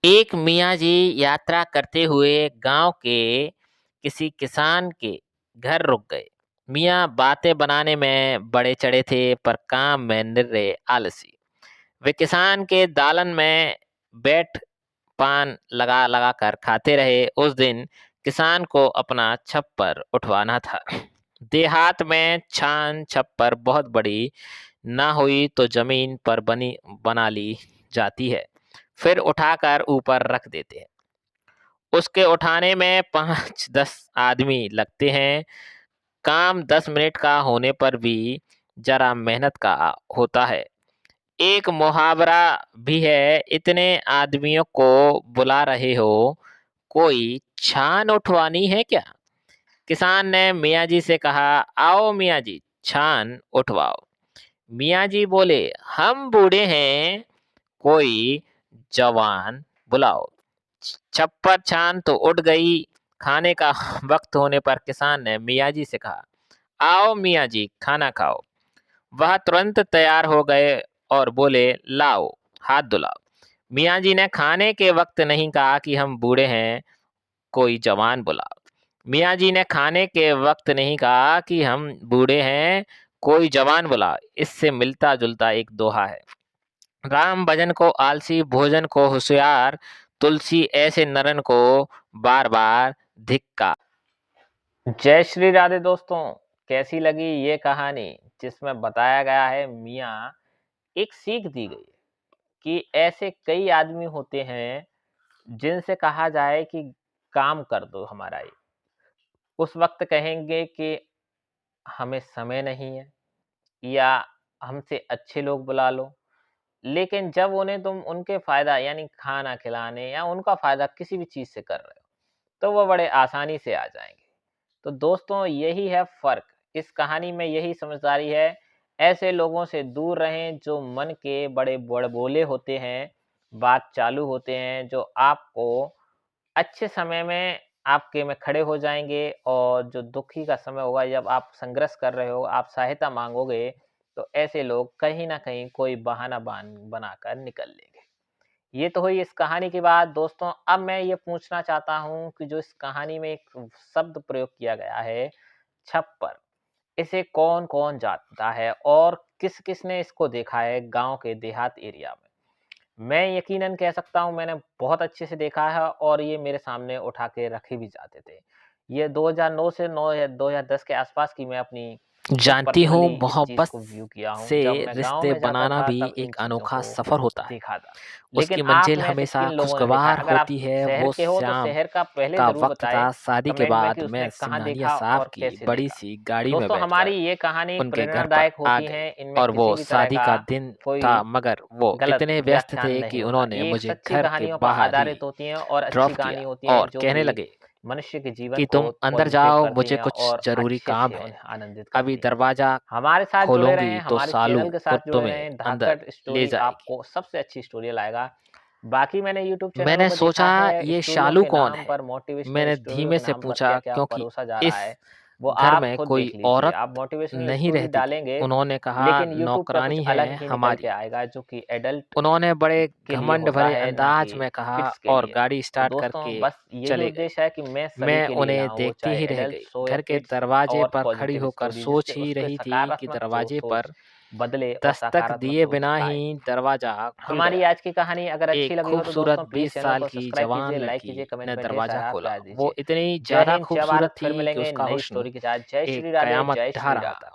एक मियाँ जी यात्रा करते हुए गांव के किसी किसान के घर रुक गए। मियाँ बातें बनाने में बड़े चढ़े थे पर काम में निर्रे आलसी। वे किसान के दालन में बैठ पान लगा लगा कर खाते रहे। उस दिन किसान को अपना छप्पर उठवाना था। देहात में छान छप्पर बहुत बड़ी ना हुई तो जमीन पर बना ली जाती है, फिर उठाकर ऊपर रख देते हैं। उसके उठाने में 5-10 आदमी लगते हैं। काम 10 मिनट का होने पर भी जरा मेहनत का होता है। एक मुहावरा भी है, इतने आदमियों को बुला रहे हो, कोई छान उठवानी है क्या? किसान ने मियाँ जी से कहा, आओ मियाँ जी, छान उठवाओ। मियाँ जी बोले, हम बूढ़े हैं, कोई जवान बुलाओ। छप्पर छान तो उठ गई। खाने का वक्त होने पर किसान ने मियाँ जी से कहा, आओ मियाँ जी, खाना खाओ। वह तुरंत तैयार हो गए और बोले, लाओ, हाथ धुलाओ। मियाँ जी ने खाने के वक्त नहीं कहा कि हम बूढ़े हैं, कोई जवान बुलाओ। मियाँ जी ने खाने के वक्त नहीं कहा कि हम बूढ़े हैं, कोई जवान बुलाओ। इससे मिलता जुलता एक दोहा है, राम भजन को आलसी, भोजन को होशियार, तुलसी ऐसे नरन को बार बार धिक्कार। जय श्री राधे दोस्तों, कैसी लगी ये कहानी जिसमें बताया गया है मियाँ एक सीख दी गई कि ऐसे कई आदमी होते हैं जिनसे कहा जाए कि काम कर दो हमारा ये, उस वक्त कहेंगे कि हमें समय नहीं है या हमसे अच्छे लोग बुला लो। लेकिन जब उन्हें तुम उनके फ़ायदा यानी खाना खिलाने या उनका फ़ायदा किसी भी चीज़ से कर रहे हो, तो वो बड़े आसानी से आ जाएँगे। तो दोस्तों यही है फ़र्क, इस कहानी में यही समझदारी है। ऐसे लोगों से दूर रहें जो मन के बड़े बड़बोले होते हैं, बात चालू होते हैं, जो आपको अच्छे समय में आपके में खड़े हो जाएँगे और जो दुखी का समय होगा, जब आप संघर्ष कर रहे हो, आप सहायता माँगोगे, तो ऐसे लोग कहीं न कहीं कोई बहाना बनाकर निकल लेंगे। ये तो हुई इस कहानी की बात दोस्तों। अब मैं ये पूछना चाहता हूँ कि जो इस कहानी में एक शब्द प्रयोग किया गया है, छप्पर, इसे कौन-कौन जानता है और किस-किस ने इसको देखा है गाँव के देहात एरिया में? मैं यकीनन कह सकता हूँ मैंने बहुत अच्छे से देखा है और ये मेरे सामने उठा के रखे भी जाते थे। ये 2009 से 9 या 2010 के आसपास की मैं अपनी जानती हूँ, पर्सनली इस चीज़ मोहब्बत को व्यू किया हूँ। से जब मैं गाँव रिश्ते में जाता बनाना था भी तब इन एक चीज़ों अनोखा को सफ़र होता है। देखा था। लेकिन उसकी आप मंजिल में से हमेशा किन लोगों ने देखा? खुशगवार अगर आप होती है। शहर वो के हो तो शाम शहर का पहले का ज़रूर वक्त बताएँ था, शादी के कमेंट में कि बाद उसने मैं कहाँ सिंघानिया देखा साहब और की कैसे देखा। बड़ी-सी गाड़ी में दोस्तों बैठकर हमारी ये कहानी उनके घर पर प्रेरणादायक आ होती गए है, इनमें और वो किसी भी तरह शादी का का दिन था, कोई मगर वो गलत इतने व्यस्त व्याख्यान थे नहीं कि होता। उन्होंने ये एक मुझे सच्ची घर के कहानियों पर बाहर ही आधारित होती हैं और ड्रॉप अच्छी कहानी किया होती हैं और जो कहने कि लगे मनुष्य के जीवन कि को तुम अंदर पॉज़िटिव जाओ, करती मुझे हैं कुछ और ज़रूरी अच्छे काम से है। उन्हें आनंदित अभी करती हैं। दरवाज़ा हमारे साथ जुड़े खोलूँगी रहें, तो हमारे सालू चैनल के साथ खुद जुड़े तुम्हें रहें, अंदर धाकड़ ले स्टोरी जाएगी। आपको सबसे अच्छी स्टोरी लाएगा। बाकी मैंने यूट्यूब चैनलों मैंने पे सोचा देखा है ये स्टोरियों शालू के कौन नाम है? पर, मोटिवेशनल मैंने स्टोरियों धीमे के से नाम पर पूछा क्या-क्या क्योंकि परोसा जा इस रहा है, वो घर आप में खुद कोई देख लीजिए। औरत आप मोटिवेशनल नहीं स्टोरी रहती थी। डालेंगे, उन्होंने कहा लेकिन यूट्यूब पे कुछ नौकरानी है अलग ही निकल के हमारी। आएगा जो कि एडल्ट उन्होंने बड़े के लिए घमंड होता भरे है, ना अंदाज कि में कहा किड्स के और लिए। गाड़ी तो स्टार्ट दोस्तों करके बस यही चले गए। उद्देश्य है कि मैं सभी मैं के लिए उन्हें यहाँ हूँ, वो देखती चाहे ही रह गई। एडल्ट्स हो या घर के किड्स, दरवाजे और पर खड़ी पॉजिटिव होकर स्टोरी सोच जिससे ही उसके रही थी कि सकारात्मक जो दरवाजे सोच पर बदले और दस्तक सकारात्मक दिए सोच बिना लाए। ही दरवाजा खुल हमारी गया। आज की कहानी अगर अच्छी एक लगी हो तो खूबसूरत दोस्तों प्लीज़ 20 चैनल साल को की सब्सक्राइब कीजिए, जवान लाइक लड़की कीजिए, कमेंट ने में ढेर दरवाजा सारा खोला। प्यार वो दीजिए। इतनी जय ज़्यादा हिंद, जय खूबसूरत भारत, फिर थी कि मिलेंगे उसका नई हुस्न स्टोरी के साथ। जय एक श्री राधे, कयामत जय ढा श्री रहा राम। था।